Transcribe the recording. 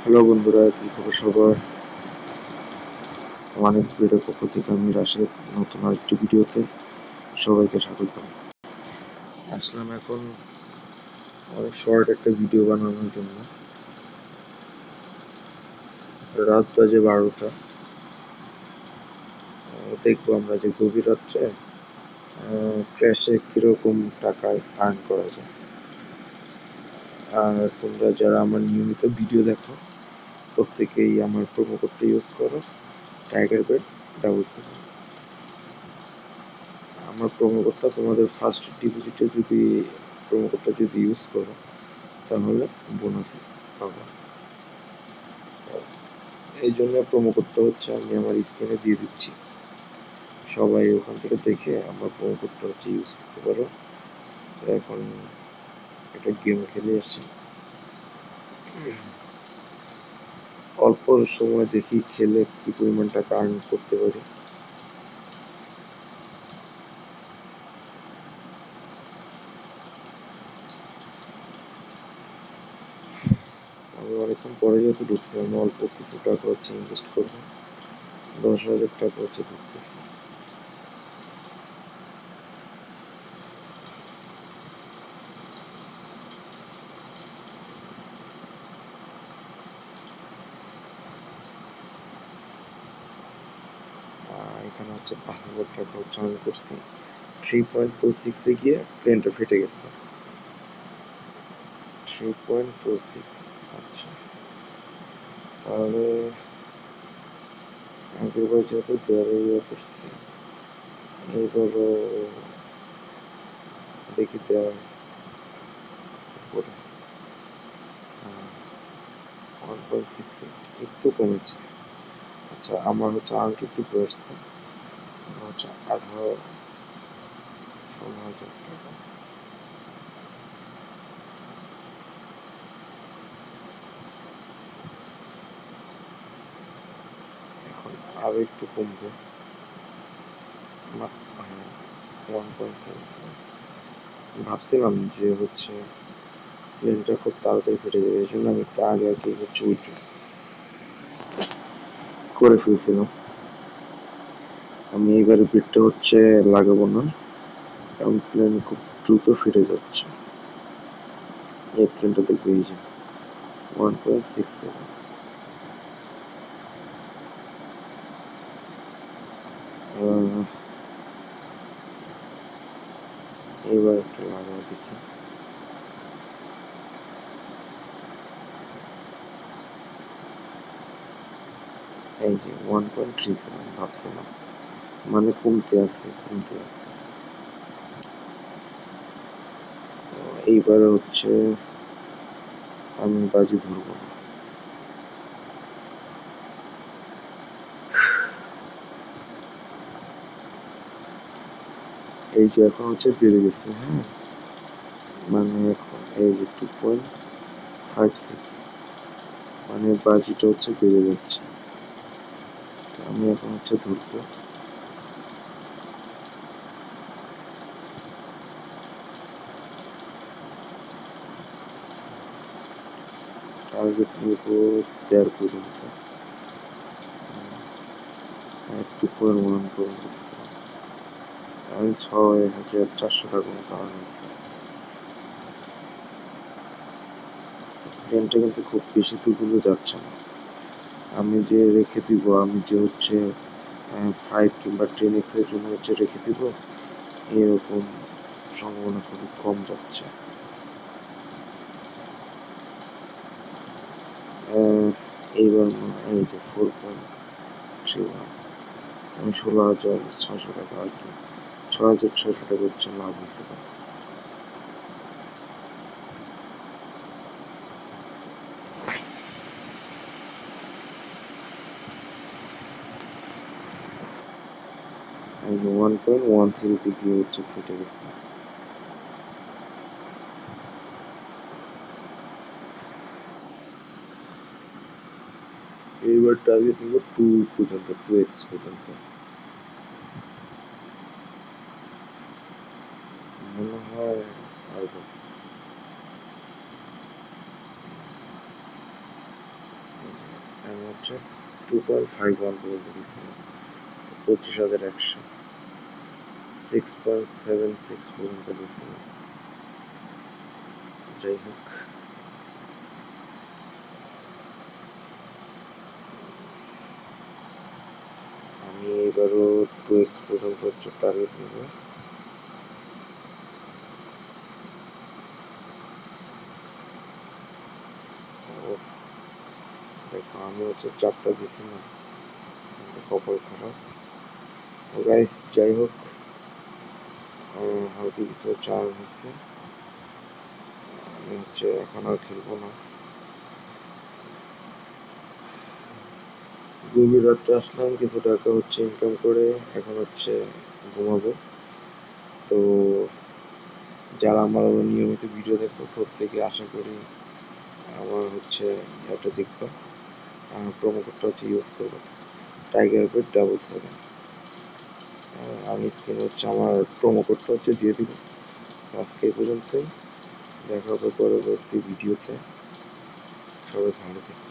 Hello বন্ধুরা, কি খবর সবার? ওয়ান এক্সপিরিয়ের পক্ষ থেকে আমি রাশেদ নতুন আরেকটি ভিডিওতে সবাইকে স্বাগতম। আসলাম এখন অনেক শর্ট একটা ভিডিও বানানোর জন্য। রাত বাজে 12টা। দেখবো আমরা যে গভীর রাত্রে ক্র্যাশে কিরকম টাকা আর্ন করা যায়। আর তোমরা যারা আমার নিয়মিত ভিডিও দেখো প্রত্যেকেই আমার প্রোমো কোডটা ইউজ করো, TigerBet7। আমার প্রোমো কোডটা তোমাদের ফার্স্ট ডিপোজিটে যদি প্রোমো কোডটা যদি ইউজ করো তাহলে বোনাস পাবো। এই জন্য প্রোমো কোডটা হচ্ছে আমি আমার স্ক্রিনে দিয়ে দিচ্ছি, সবাই ওখান থেকে দেখে আমার প্রোমো কোডটা হচ্ছে ইউজ করতে পারো। তো এখন একটা গেম খেলে আসি, অল্প সময় দেখি খেলে কি পরিমাণ টাকা আর্ন করতে পারি। আমি অনেকক্ষণ পরে যেহেতু ঢুকছি, আমি অল্প কিছু টাকা হচ্ছে ইনভেস্ট করবো। 10,000 টাকা হচ্ছে ধরতেছি। এখানে হচ্ছে 5,000 টাকা হচ্ছে আর্ন করছি। 3.26 এ গিয়ে প্লেনটা ফেটে গেছে। 3.26। আচ্ছা, তাহলে আগের বার যেহেতু দেওয়ারে করছি, এইবারও দেখি দেওয়ার উপরে 1.6 একটু কমেছে। আচ্ছা, আমার হচ্ছে আর্ন একটু বেড়েছে, হচ্ছে 18-16,000 টাকা। এখন আরো একটু কমবে, 1.77। ভাবছিলাম যে হচ্ছে প্লেনটা খুব তাড়াতাড়ি ফেটে যাবে, এই জন্য আমি একটু আগে আগে হচ্ছে উইথড্র করে ফেলছিলাম। আমি এইবারে বিটটা হচ্ছে লাগাবো না, কারণ প্লেন খুব দ্রুত ফেটে যাচ্ছে। এই প্লেনটা দেখবে, এই যে 1.67। এবার একটু লাগায় দেখি। এই যে 1.37 ভাবছিলাম, মানে কমতে আছে কমতে আছে। এইবার হচ্ছে আমি বাজি ধরবো না। এই যে এখন হচ্ছে বেড়ে গেছে, হ্যাঁ, মানে এখন এই যে 2.56, মানে বাজিটা হচ্ছে বেড়ে যাচ্ছে। আমি এখন হচ্ছে ধরবো। টার্গেট নিব 13 পর্যন্ত, 2.1 পর্যন্ত। আমি 6,400 টাকা মতো আর্ন হয়েছে। প্লেনটা কিন্তু খুব বেশি দূর যাচ্ছে না। আমি যে রেখে দিব, আমি যে হচ্ছে 5 কিংবা 10x এর জন্য হচ্ছে রেখে দিব, এরকম সম্ভাবনা খুবই কম যাচ্ছে। এইবার এই যে 4.31, আমি 16,600 টাকা আর কি, 6,600 টাকা হচ্ছে লাভ হয়েছে। এই যে 1.13 গিয়ে হচ্ছে ফেটে গেছে। এইবার টার্গেট নিব 2 পর্যন্ত, 2x পর্যন্ত। মনে হয় পারবো। আমি হচ্ছে 2.51 পর্যন্ত দিয়েছিলাম, 25,100। 6.76 পর্যন্ত দিয়েছিলাম। যাই হোক, আমি এবারও 2x পর্যন্ত হচ্ছে টার্গেট নেব। দেখো আমি হচ্ছে 4টা দিয়েছিলাম, কিন্তু কপাল খারাপ। গাইস যাই হোক, হালকা কিছু চার্ম হচ্ছে। আমি হচ্ছে এখন আর খেলবো না। গভীর রাত্রে আসলাম, কিছু টাকা হচ্ছে ইনকাম করে এখন হচ্ছে ঘুমাবো। তো যারা আমার নিয়মিত ভিডিও দেখো প্রত্যেকে আশা করি আমার হচ্ছে এটা দেখবা, প্রোমো কোডটা হচ্ছে ইউজ করবো, টাইগার বেড 77। আমি স্ক্রিনে হচ্ছে আমার প্রোমো কোডটা হচ্ছে দিয়ে দিব। আজকে এই পর্যন্তই, দেখা হবে পরবর্তী ভিডিওতে। সবাই ভালো থেকো।